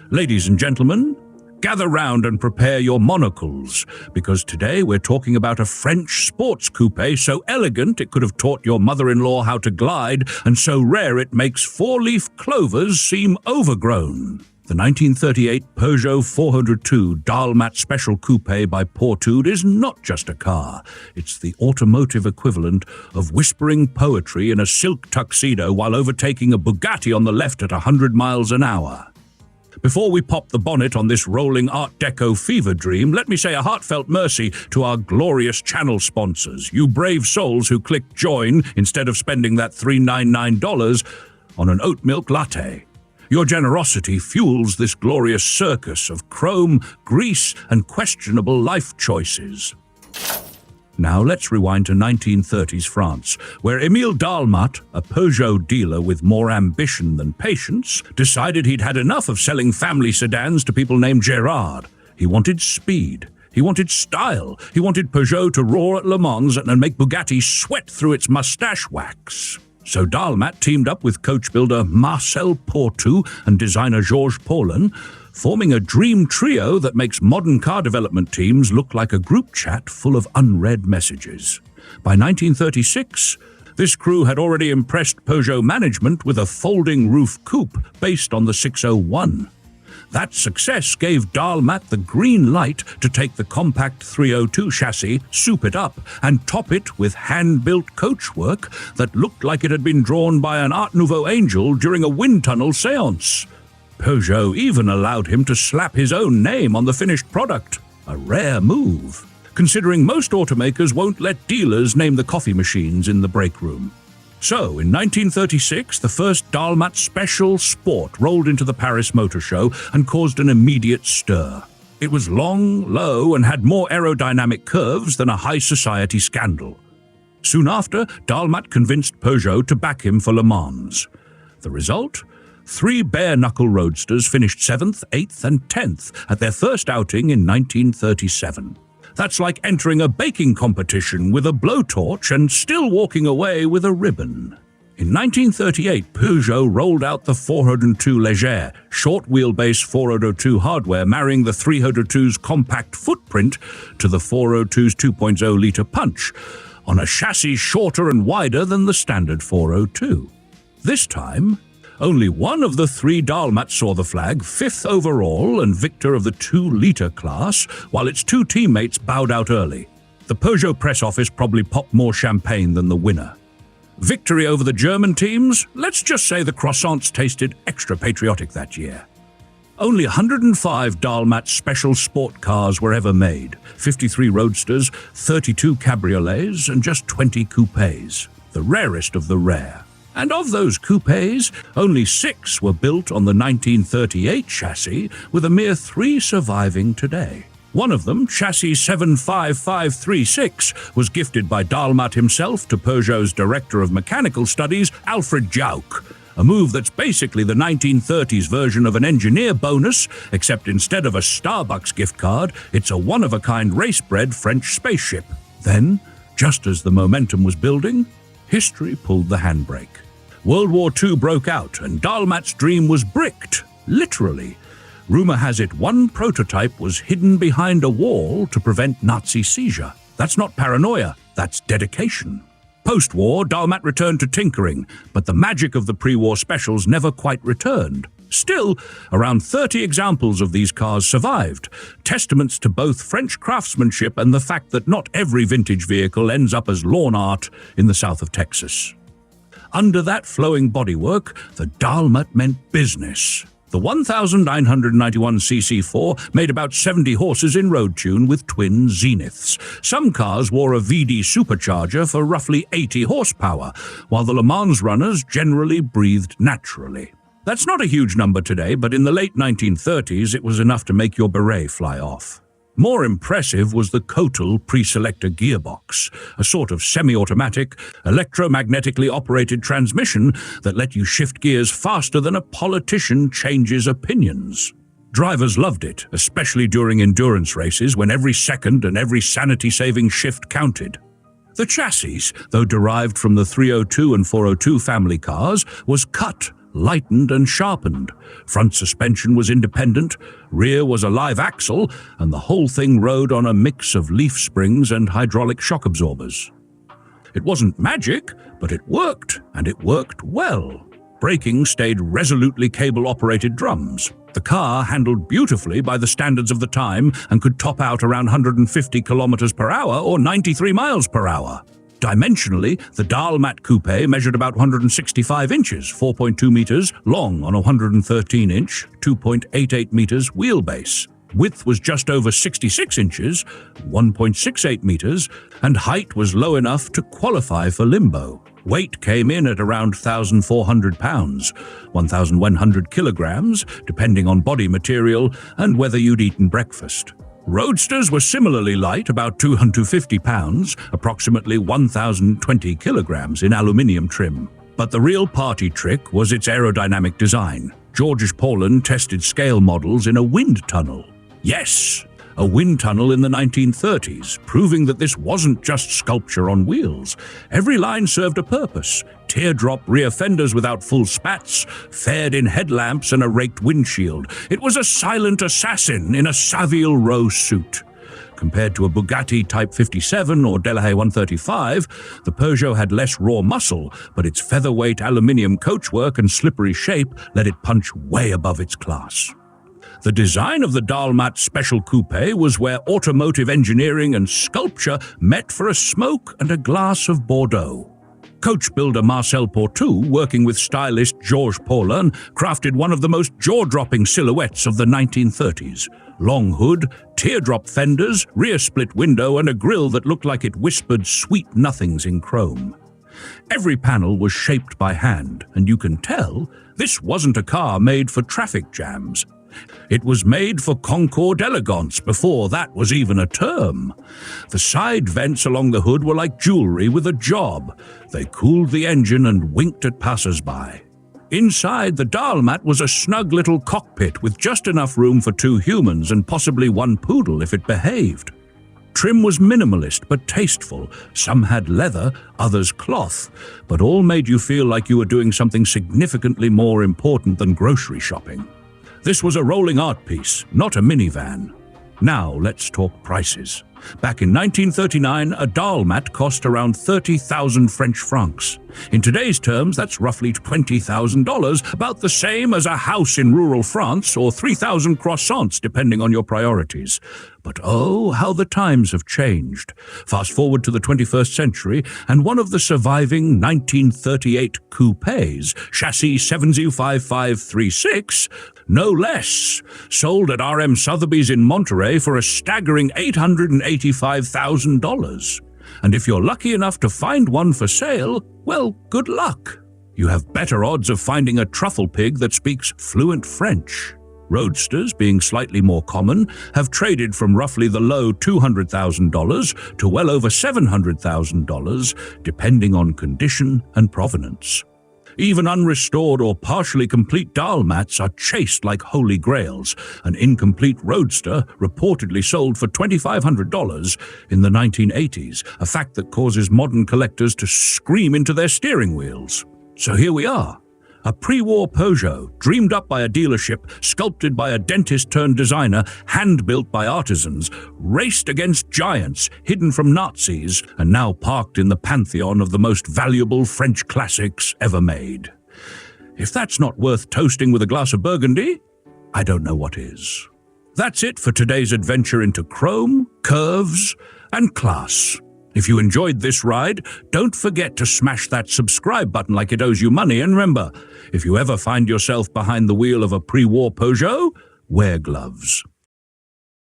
Ladies and gentlemen, gather round and prepare your monocles, because today we're talking about a French sports coupé so elegant it could have taught your mother-in-law how to glide, and so rare it makes four-leaf clovers seem overgrown. The 1938 Peugeot 402 Darl'mat Special Coupé by Pourtout is not just a car. It's the automotive equivalent of whispering poetry in a silk tuxedo while overtaking a Bugatti on the left at 100 miles an hour. Before we pop the bonnet on this rolling Art Deco fever dream, let me say a heartfelt mercy to our glorious channel sponsors, you brave souls who clicked join instead of spending that $3.99 on an oat milk latte. Your generosity fuels this glorious circus of chrome, grease, and questionable life choices. Now let's rewind to 1930s France, where Émile Darl'mat, a Peugeot dealer with more ambition than patience, decided he'd had enough of selling family sedans to people named Gerard. He wanted speed. He wanted style. He wanted Peugeot to roar at Le Mans and make Bugatti sweat through its mustache wax. So Darl'mat teamed up with coachbuilder Marcel Pourtout and designer Georges Paulin, forming a dream trio that makes modern car development teams look like a group chat full of unread messages. By 1936, this crew had already impressed Peugeot management with a folding roof coupe based on the 601. That success gave Darl'mat the green light to take the compact 302 chassis, soup it up, and top it with hand-built coachwork that looked like it had been drawn by an Art Nouveau angel during a wind tunnel séance. Peugeot even allowed him to slap his own name on the finished product, a rare move, considering most automakers won't let dealers name the coffee machines in the break room. So, in 1936, the first Darl'mat Special Sport rolled into the Paris Motor Show and caused an immediate stir. It was long, low, and had more aerodynamic curves than a high society scandal. Soon after, Darl'mat convinced Peugeot to back him for Le Mans. The result? 3 bare-knuckle roadsters finished 7th, 8th, and 10th at their first outing in 1937. That's like entering a baking competition with a blowtorch and still walking away with a ribbon. In 1938, Peugeot rolled out the 402 Léger, short wheelbase 402 hardware marrying the 302's compact footprint to the 402's 2.0-litre punch, on a chassis shorter and wider than the standard 402. This time, only one of the 3 Darl'mat saw the flag, 5th overall and victor of the 2-litre class, while its 2 teammates bowed out early. The Peugeot press office probably popped more champagne than the winner. Victory over the German teams? Let's just say the croissants tasted extra patriotic that year. Only 105 Darl'mat special sport cars were ever made, 53 roadsters, 32 cabriolets, and just 20 coupés, the rarest of the rare. And of those coupés, only 6 were built on the 1938 chassis, with a mere 3 surviving today. One of them, chassis 75536, was gifted by Darl'mat himself to Peugeot's Director of Mechanical Studies, Alfred Jauch, a move that's basically the 1930s version of an engineer bonus, except instead of a Starbucks gift card, it's a one-of-a-kind race-bred French spaceship. Then, just as the momentum was building, history pulled the handbrake. World War II broke out, and Darl'mat's dream was bricked, literally. Rumor has it one prototype was hidden behind a wall to prevent Nazi seizure. That's not paranoia, that's dedication. Post-war, Darl'mat returned to tinkering, but the magic of the pre-war specials never quite returned. Still, around 30 examples of these cars survived, testaments to both French craftsmanship and the fact that not every vintage vehicle ends up as lawn art in the south of Texas. Under that flowing bodywork, the Darl'mat meant business. The 1991cc4 made about 70 horses in road tune with twin Zeniths. Some cars wore a VD supercharger for roughly 80 horsepower, while the Le Mans runners generally breathed naturally. That's not a huge number today, but in the late 1930s it was enough to make your beret fly off. More impressive was the Cotal pre-selector gearbox, a sort of semi-automatic, electromagnetically operated transmission that let you shift gears faster than a politician changes opinions. Drivers loved it, especially during endurance races when every second and every sanity-saving shift counted. The chassis, though derived from the 302 and 402 family cars, was cut lightened and sharpened. Front suspension was independent, rear was a live axle, and the whole thing rode on a mix of leaf springs and hydraulic shock absorbers. It wasn't magic, but it worked, and it worked well. Braking stayed resolutely cable-operated drums. The car handled beautifully by the standards of the time and could top out around 150 kilometers per hour or 93 miles per hour. Dimensionally, the Darl'mat Coupé measured about 165 inches, 4.2 meters, long on a 113-inch, 2.88 meters wheelbase. Width was just over 66 inches, 1.68 meters, and height was low enough to qualify for limbo. Weight came in at around 1,400 pounds, 1,100 kilograms, depending on body material and whether you'd eaten breakfast. Roadsters were similarly light, about 250 pounds, approximately 1,020 kilograms in aluminium trim. But the real party trick was its aerodynamic design. Georges Paulin tested scale models in a wind tunnel. Yes, a wind tunnel in the 1930s, proving that this wasn't just sculpture on wheels. Every line served a purpose. Teardrop rear fenders without full spats, fared-in headlamps and a raked windshield. It was a silent assassin in a Savile Row suit. Compared to a Bugatti Type 57 or Delahaye 135, the Peugeot had less raw muscle, but its featherweight aluminium coachwork and slippery shape let it punch way above its class. The design of the Darl'mat Special Coupé was where automotive engineering and sculpture met for a smoke and a glass of Bordeaux. Coach builder Marcel Pourtout, working with stylist Georges Paulin, crafted one of the most jaw-dropping silhouettes of the 1930s. Long hood, teardrop fenders, rear split window, and a grille that looked like it whispered sweet nothings in chrome. Every panel was shaped by hand, and you can tell this wasn't a car made for traffic jams. It was made for Concours d'Elegance before that was even a term. The side vents along the hood were like jewelry with a job. They cooled the engine and winked at passers-by. Inside, the Darl'mat was a snug little cockpit with just enough room for 2 humans and possibly 1 poodle if it behaved. Trim was minimalist but tasteful. Some had leather, others cloth, but all made you feel like you were doing something significantly more important than grocery shopping. This was a rolling art piece, not a minivan. Now let's talk prices. Back in 1939, a Darl'mat cost around 30,000 French francs. In today's terms, that's roughly $20,000, about the same as a house in rural France or 3,000 croissants, depending on your priorities. But oh, how the times have changed. Fast forward to the 21st century, and one of the surviving 1938 coupés, chassis 705536, no less, sold at RM Sotheby's in Monterey for a staggering $885,000. And if you're lucky enough to find one for sale, well, good luck. You have better odds of finding a truffle pig that speaks fluent French. Roadsters, being slightly more common, have traded from roughly the low $200,000 to well over $700,000, depending on condition and provenance. Even unrestored or partially complete Darl'mats are chased like holy grails. An incomplete Roadster reportedly sold for $2,500 in the 1980s, a fact that causes modern collectors to scream into their steering wheels. So here we are. A pre-war Peugeot, dreamed up by a dealership, sculpted by a dentist-turned-designer, hand-built by artisans, raced against giants, hidden from Nazis, and now parked in the pantheon of the most valuable French classics ever made. If that's not worth toasting with a glass of Burgundy, I don't know what is. That's it for today's adventure into chrome, curves, and class. If you enjoyed this ride, don't forget to smash that subscribe button like it owes you money, and remember, if you ever find yourself behind the wheel of a pre-war Peugeot, wear gloves.